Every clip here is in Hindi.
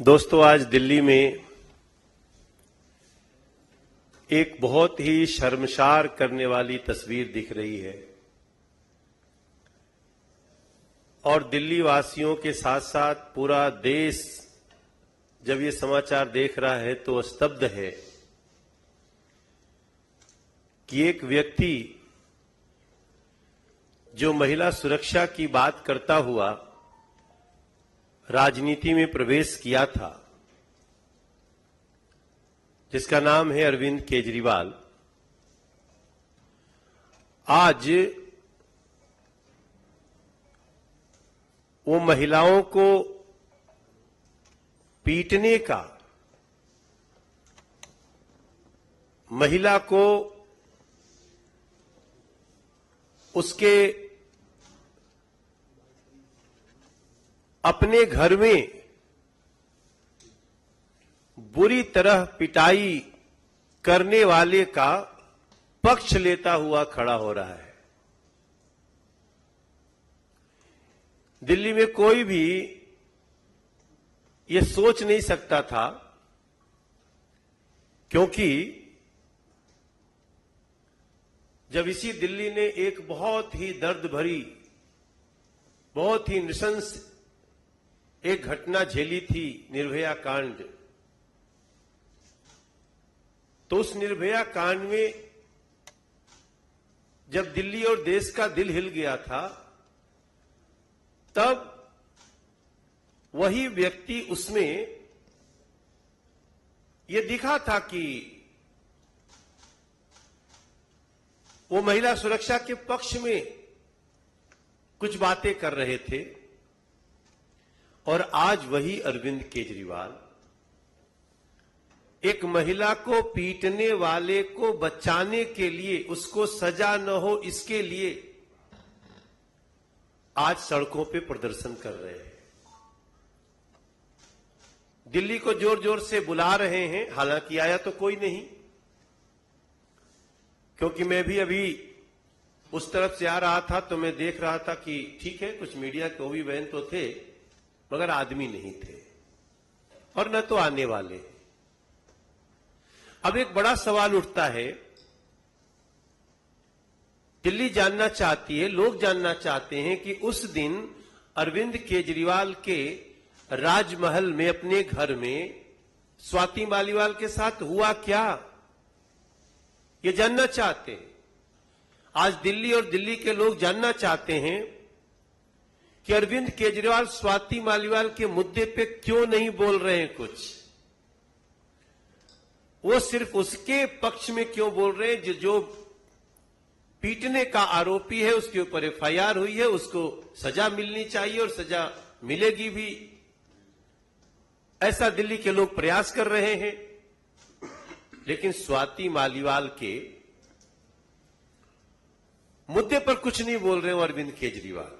दोस्तों, आज दिल्ली में एक बहुत ही शर्मसार करने वाली तस्वीर दिख रही है और दिल्ली वासियों के साथ साथ पूरा देश जब ये समाचार देख रहा है तो स्तब्ध है कि एक व्यक्ति जो महिला सुरक्षा की बात करता हुआ राजनीति में प्रवेश किया था, जिसका नाम है अरविंद केजरीवाल, आज वो महिलाओं को पीटने का, महिला को उसके अपने घर में बुरी तरह पिटाई करने वाले का पक्ष लेता हुआ खड़ा हो रहा है। दिल्ली में कोई भी ये सोच नहीं सकता था, क्योंकि जब इसी दिल्ली ने एक बहुत ही दर्द भरी, बहुत ही नृशंस एक घटना झेली थी, निर्भया कांड, तो उस निर्भया कांड में जब दिल्ली और देश का दिल हिल गया था, तब वही व्यक्ति उसमें ये दिखा था कि वो महिला सुरक्षा के पक्ष में कुछ बातें कर रहे थे। और आज वही अरविंद केजरीवाल एक महिला को पीटने वाले को बचाने के लिए, उसको सजा न हो इसके लिए आज सड़कों पे प्रदर्शन कर रहे हैं, दिल्ली को जोर जोर से बुला रहे हैं। हालांकि आया तो कोई नहीं, क्योंकि मैं भी अभी उस तरफ से आ रहा था तो मैं देख रहा था कि ठीक है, कुछ मीडिया के भी बहन तो थे, मगर आदमी नहीं थे और न तो आने वाले। अब एक बड़ा सवाल उठता है, दिल्ली जानना चाहती है, लोग जानना चाहते हैं कि उस दिन अरविंद केजरीवाल के राजमहल में, अपने घर में स्वाति मालीवाल के साथ हुआ क्या, ये जानना चाहते हैं। आज दिल्ली और दिल्ली के लोग जानना चाहते हैं कि अरविंद केजरीवाल स्वाति मालीवाल के मुद्दे पे क्यों नहीं बोल रहे हैं कुछ, वो सिर्फ उसके पक्ष में क्यों बोल रहे हैं जो पीटने का आरोपी है, उसके ऊपर एफआईआर हुई है, उसको सजा मिलनी चाहिए और सजा मिलेगी भी, ऐसा दिल्ली के लोग प्रयास कर रहे हैं। लेकिन स्वाति मालीवाल के मुद्दे पर कुछ नहीं बोल रहे हो अरविंद केजरीवाल।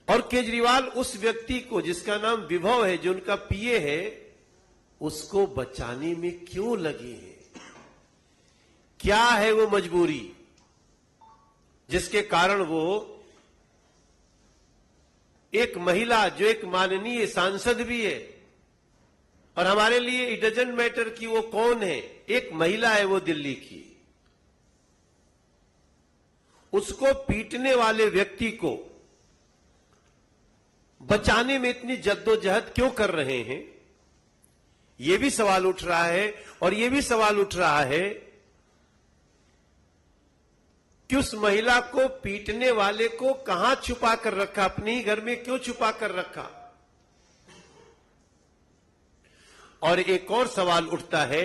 और केजरीवाल उस व्यक्ति को, जिसका नाम विभव है, जो उनका पीए है, उसको बचाने में क्यों लगे हैं? क्या है वो मजबूरी जिसके कारण वो एक महिला, जो एक माननीय सांसद भी है, और हमारे लिए इट डजंट मैटर कि वो कौन है, एक महिला है वो दिल्ली की, उसको पीटने वाले व्यक्ति को बचाने में इतनी जद्दोजहद क्यों कर रहे हैं, यह भी सवाल उठ रहा है। और यह भी सवाल उठ रहा है कि उस महिला को पीटने वाले को कहां छुपा कर रखा, अपने ही घर में क्यों छुपा कर रखा। और एक और सवाल उठता है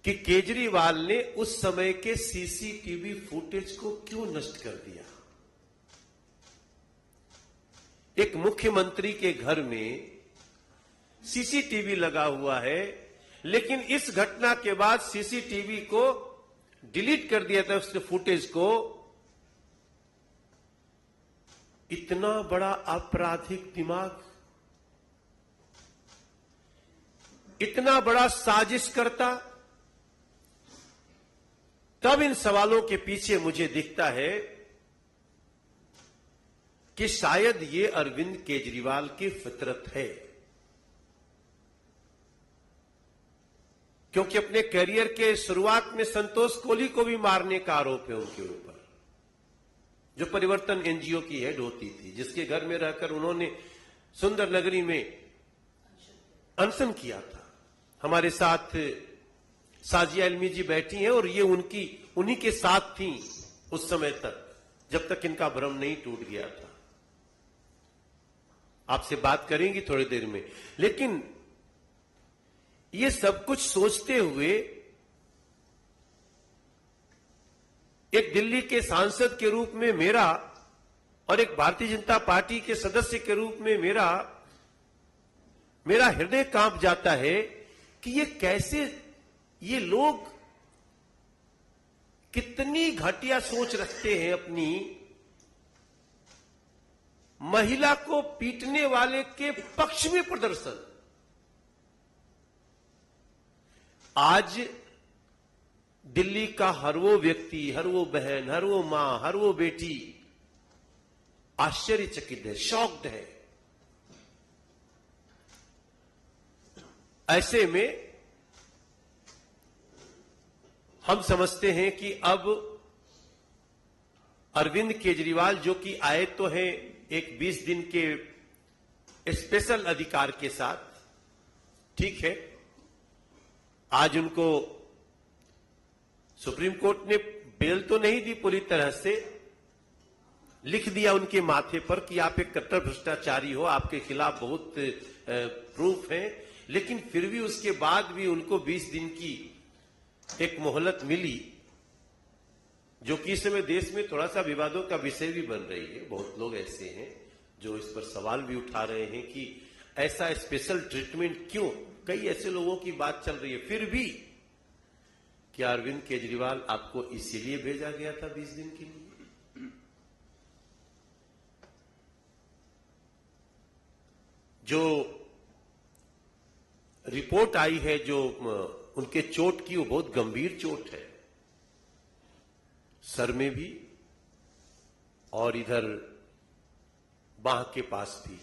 कि केजरीवाल ने उस समय के सीसीटीवी फुटेज को क्यों नष्ट कर दिया। एक मुख्यमंत्री के घर में सीसीटीवी लगा हुआ है, लेकिन इस घटना के बाद सीसीटीवी को डिलीट कर दिया था, उसके फुटेज को। इतना बड़ा आपराधिक दिमाग, इतना बड़ा साजिशकर्ता, तब इन सवालों के पीछे मुझे दिखता है कि शायद ये अरविंद केजरीवाल की फितरत है, क्योंकि अपने करियर के शुरुआत में संतोष कोहली को भी मारने का आरोप है उनके ऊपर, जो परिवर्तन एनजीओ की हेड होती थी, जिसके घर में रहकर उन्होंने सुंदर नगरी में अनशन किया था। हमारे साथ साजिया इल्मी जी बैठी हैं और ये उन्हीं के साथ थी उस समय तक, जब तक इनका भ्रम नहीं टूट गया था। आपसे बात करेंगी थोड़ी देर में। लेकिन ये सब कुछ सोचते हुए एक दिल्ली के सांसद के रूप में मेरा और एक भारतीय जनता पार्टी के सदस्य के रूप में मेरा हृदय कांप जाता है कि ये कैसे, ये लोग कितनी घटिया सोच रखते हैं। अपनी महिला को पीटने वाले के पक्ष में प्रदर्शन। आज दिल्ली का हर वो व्यक्ति, हर वो बहन, हर वो मां, हर वो बेटी आश्चर्यचकित है, शॉक्ड है। ऐसे में हम समझते हैं कि अब अरविंद केजरीवाल, जो कि आए तो हैं एक 20 दिन के स्पेशल अधिकार के साथ, ठीक है, आज उनको सुप्रीम कोर्ट ने बेल तो नहीं दी, पूरी तरह से लिख दिया उनके माथे पर कि आप एक कट्टर भ्रष्टाचारी हो, आपके खिलाफ बहुत प्रूफ है, लेकिन फिर भी उसके बाद भी उनको 20 दिन की एक मोहलत मिली, जो कि इस समय देश में थोड़ा सा विवादों का विषय भी बन रही है। बहुत लोग ऐसे हैं जो इस पर सवाल भी उठा रहे हैं कि ऐसा स्पेशल ट्रीटमेंट क्यों। कई ऐसे लोगों की बात चल रही है। फिर भी क्या अरविंद केजरीवाल आपको इसीलिए भेजा गया था 20 दिन के लिए? जो रिपोर्ट आई है, जो उनके चोट की, वो बहुत गंभीर चोट है, सर में भी और इधर बांह के पास भी।